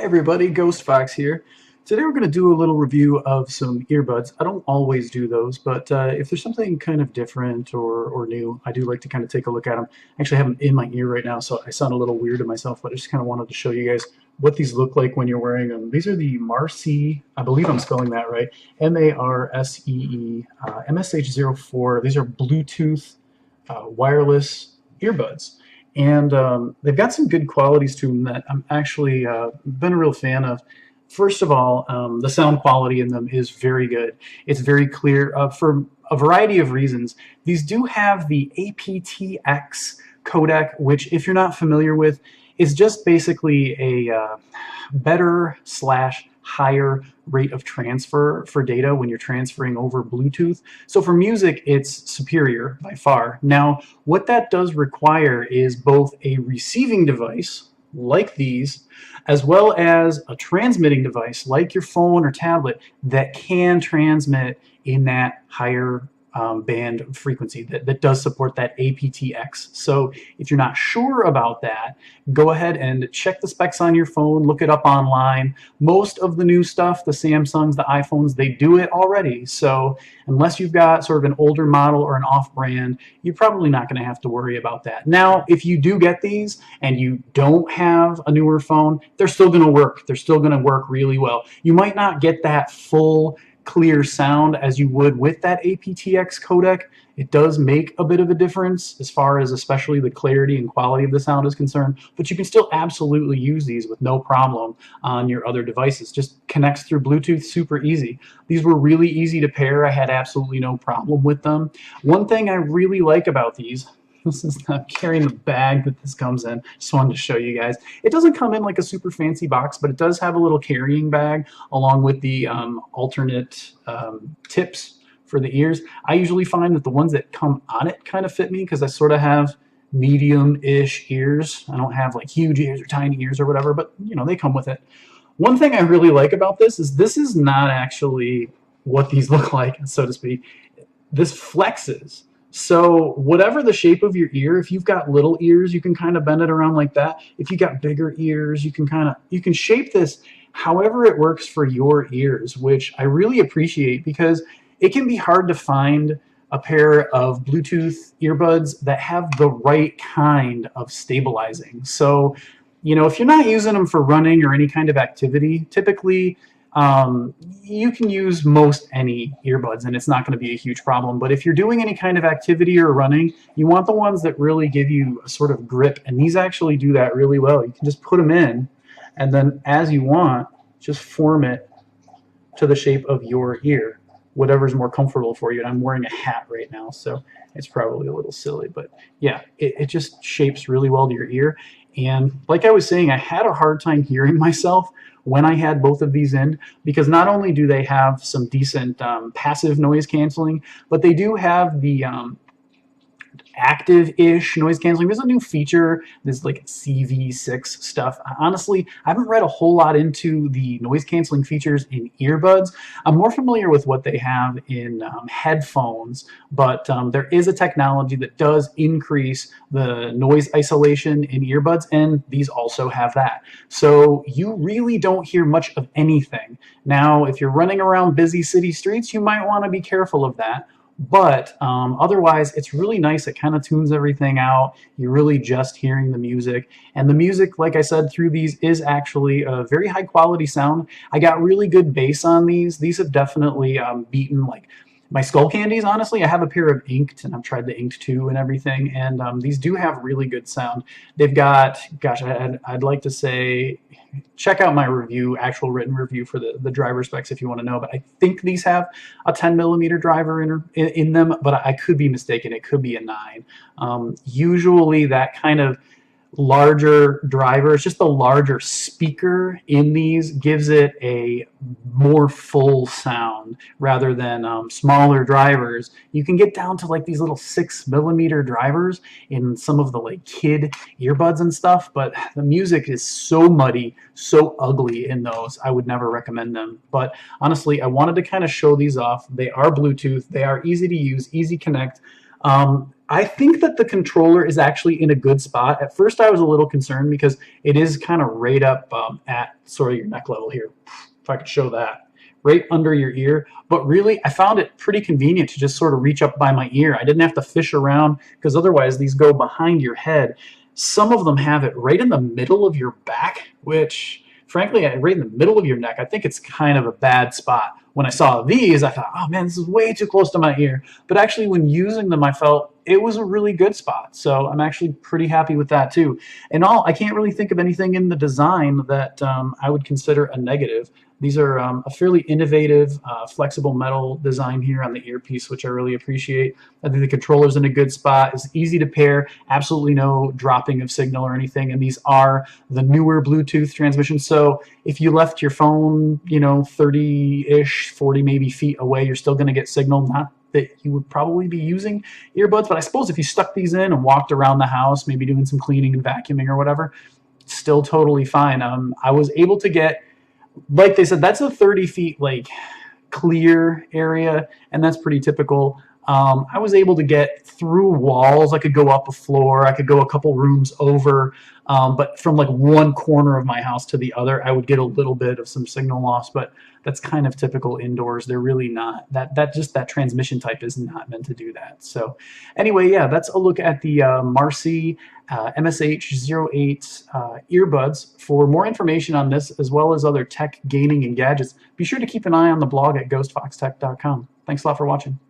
Hey everybody, Ghost Fox here. Today we're going to do a little review of some earbuds. I don't always do those, but if there's something kind of different or new, I do like to kind of take a look at them. I actually have them in my ear right now, so I sound a little weird to myself, but I just kind of wanted to show you guys what these look like when you're wearing them. These are the MARSEE, I believe I'm spelling that right, MARSEE, MSH04. These are Bluetooth wireless earbuds. And they've got some good qualities to them that I'm actually been a real fan of. First of all, the sound quality in them is very good. It's very clear for a variety of reasons. These do have the aptX codec, which, if you're not familiar with, is just basically a better slash higher rate of transfer for data when you're transferring over Bluetooth. So for music, it's superior by far. Now, what that does require is both a receiving device, like these, as well as a transmitting device, like your phone or tablet, that can transmit in that higher band frequency that does support that aptX. So if you're not sure about that, go ahead and check the specs on your phone, look it up online. Most of the new stuff, the Samsungs, the iPhones, they do it already. So unless you've got sort of an older model or an off-brand, you're probably not going to have to worry about that. Now, if you do get these and you don't have a newer phone, they're still going to work. They're still going to work really well. You might not get that full clear sound as you would with that aptX codec. It does make a bit of a difference as far as especially the clarity and quality of the sound is concerned, but you can still absolutely use these with no problem on your other devices. Just connects through Bluetooth super easy. These were really easy to pair. I had absolutely no problem with them. One thing I really like about these, this is not carrying the bag that this comes in. Just wanted to show you guys. It doesn't come in like a super fancy box, but it does have a little carrying bag along with the alternate tips for the ears. I usually find that the ones that come on it kind of fit me because I sort of have medium-ish ears. I don't have like huge ears or tiny ears or whatever, but you know, they come with it. One thing I really like about this is not actually what these look like, so to speak. This flexes. So whatever the shape of your ear, if you've got little ears, you can kind of bend it around like that. If you got bigger ears, you can shape this however it works for your ears, which I really appreciate because it can be hard to find a pair of Bluetooth earbuds that have the right kind of stabilizing. So, you know, if you're not using them for running or any kind of activity, typically you can use most any earbuds and it's not going to be a huge problem. But if you're doing any kind of activity or running, you want the ones that really give you a sort of grip, and these actually do that really well. You can just put them in and then as you want, just form it to the shape of your ear, whatever's more comfortable for you. And I'm wearing a hat right now, so it's probably a little silly, but yeah, it just shapes really well to your ear. And like I was saying, I had a hard time hearing myself when I had both of these in, because not only do they have some decent passive noise canceling, but they do have the active-ish noise canceling. There's a new feature, this like CV6 stuff. Honestly, I haven't read a whole lot into the noise canceling features in earbuds. I'm more familiar with what they have in headphones, but there is a technology that does increase the noise isolation in earbuds, and these also have that. So you really don't hear much of anything. Now, if you're running around busy city streets, you might want to be careful of that. But otherwise, it's really nice. It kind of tunes everything out. You're really just hearing the music. And the music, like I said, through these is actually a very high quality sound. I got really good bass on these. These have definitely beaten like my Skull Candies, honestly. I have a pair of Inked, and I've tried the Inked 2 and everything, and these do have really good sound. They've got, gosh, I'd like to say, check out my review, actual written review for the driver specs if you want to know, but I think these have a 10mm driver in them, but I could be mistaken. It could be a 9. Usually that kind of larger driver, it's just the larger speaker in these gives it a more full sound rather than smaller drivers. You can get down to like these little 6mm drivers in some of the like kid earbuds and stuff, but the music is so muddy, so ugly in those. I would never recommend them. But honestly, I wanted to kind of show these off. They are Bluetooth. They are easy to use, easy connect. I think that the controller is actually in a good spot. At first, I was a little concerned because it is kind of right up at sort of your neck level here. If I could show that, right under your ear. But really, I found it pretty convenient to just sort of reach up by my ear. I didn't have to fish around because otherwise these go behind your head. Some of them have it right in the middle of your back, which frankly, right in the middle of your neck, I think it's kind of a bad spot. When I saw these, I thought, oh man, this is way too close to my ear. But actually, when using them, I felt it was a really good spot. So I'm actually pretty happy with that too. In all, I can't really think of anything in the design that I would consider a negative. These are a fairly innovative, flexible metal design here on the earpiece, which I really appreciate. I think the controller's in a good spot. It's easy to pair, absolutely no dropping of signal or anything. And these are the newer Bluetooth transmissions. So if you left your phone, 30-ish, 40 maybe feet away, you're still going to get signal. Not that you would probably be using earbuds, but I suppose if you stuck these in and walked around the house, maybe doing some cleaning and vacuuming or whatever, still totally fine. I was able to get, like they said, that's a 30 feet like clear area, and that's pretty typical. I was able to get through walls. I could go up a floor. I could go a couple rooms over. But from like one corner of my house to the other, I would get a little bit of some signal loss. But that's kind of typical indoors. They're really not. That transmission type is not meant to do that. So anyway, yeah, that's a look at the MARSEE MSH08 earbuds. For more information on this, as well as other tech, gaming, and gadgets, be sure to keep an eye on the blog at ghostfoxtech.com. Thanks a lot for watching.